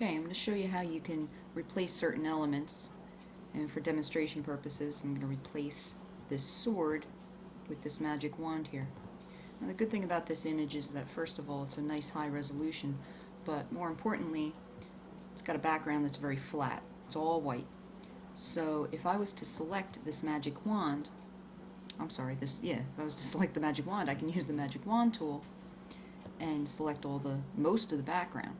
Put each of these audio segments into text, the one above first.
Okay, I'm going to show you how you can replace certain elements, and for demonstration purposes I'm going to replace this sword with this magic wand here. Now the good thing about this image is that first of all it's a nice high resolution, but more importantly it's got a background that's very flat. It's all white. So if I was to select this magic wand, if I was to select the magic wand, I can use the magic wand tool and select most of the background.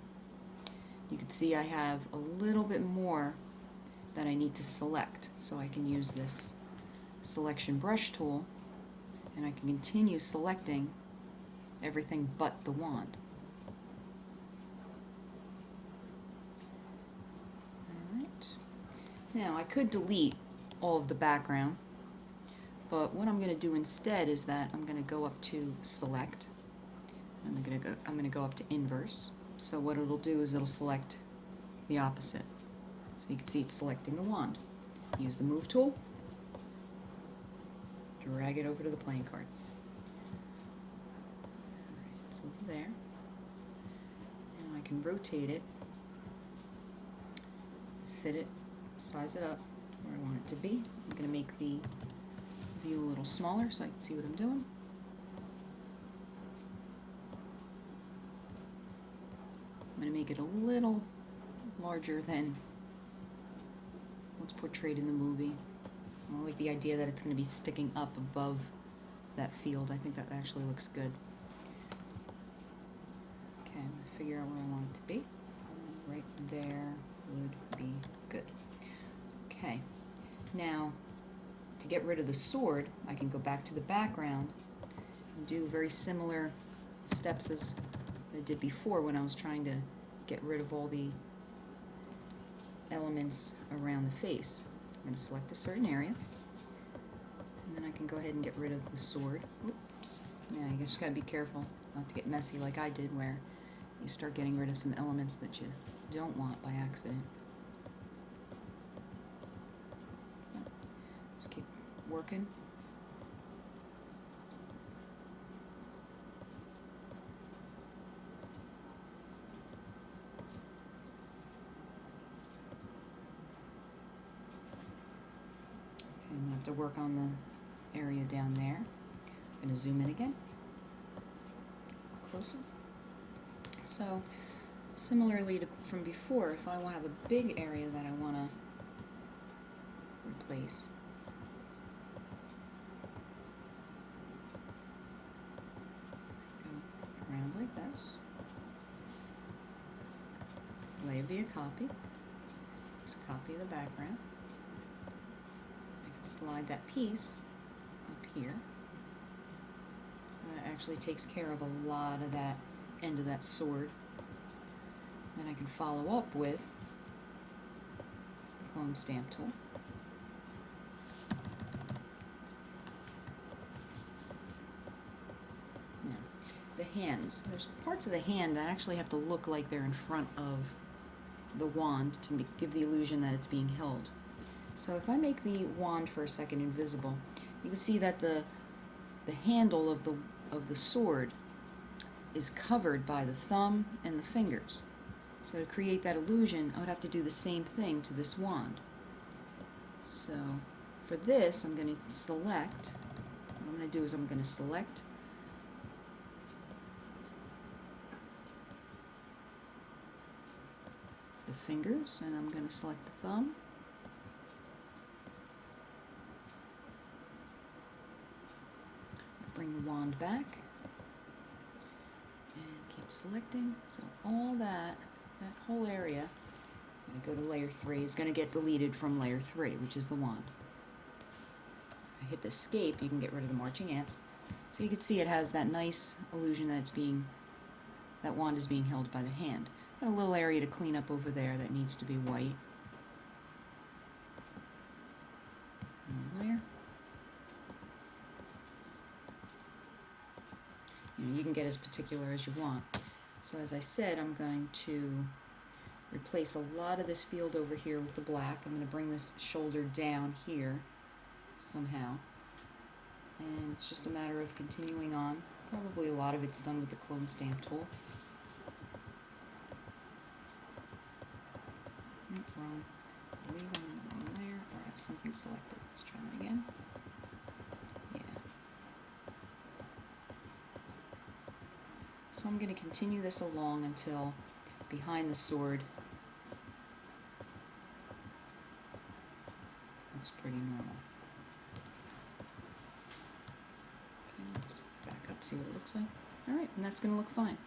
You can see I have a little bit more that I need to select, so I can use this selection brush tool and I can continue selecting everything but the wand. Alright. Now I could delete all of the background, but what I'm going to do instead is that I'm going to go up to select. I'm going to go up to inverse. So what it'll do is it'll select the opposite. So you can see it's selecting the wand. Use the move tool, drag it over to the playing card. Alright, it's over there. Now I can rotate it, fit it, size it up where I want it to be. I'm going to make the view a little smaller so I can see what I'm doing. I'm going to make it a little larger than what's portrayed in the movie. I like the idea that it's going to be sticking up above that field. I think that actually looks good. Okay, I'm going to figure out where I want it to be. Right there would be good. Okay, now to get rid of the sword, I can go back to the background and do very similar steps as I did before when I was trying to get rid of all the elements around the face. I'm going to select a certain area, and then I can go ahead and get rid of the sword. Oops. Yeah, you just got to be careful not to get messy like I did, where you start getting rid of some elements that you don't want by accident. So, just keep working. I'm going to have to work on the area down there. I'm going to zoom in again, closer. So, similarly to from before, if I want to have a big area that I want to replace, go around like this, lay via copy, it's a copy of the background. Slide that piece up here. So that actually takes care of a lot of that end of that sword. Then I can follow up with the clone stamp tool. Now, the hands. There's parts of the hand that actually have to look like they're in front of the wand to give the illusion that it's being held. So if I make the wand for a second invisible, you can see that the handle of the sword is covered by the thumb and the fingers. So to create that illusion, I would have to do the same thing to this wand. So for this, I'm going to select, what I'm going to do is I'm going to select the fingers, and I'm going to select the thumb. Bring the wand back and keep selecting. So all that whole area, I'm going to go to layer 3, is going to get deleted from layer 3, which is the wand. If I hit the escape, you can get rid of the marching ants. So you can see it has that nice illusion that that wand is being held by the hand. Got a little area to clean up over there that needs to be white. Another layer. You can get as particular as you want. So as I said, I'm going to replace a lot of this field over here with the black. I'm going to bring this shoulder down here somehow. And it's just a matter of continuing on. Probably a lot of it's done with the clone stamp tool. something selected. Let's try that again. Yeah. So I'm going to continue this along until behind the sword looks pretty normal. Okay, let's back up, see what it looks like. Alright, and that's going to look fine.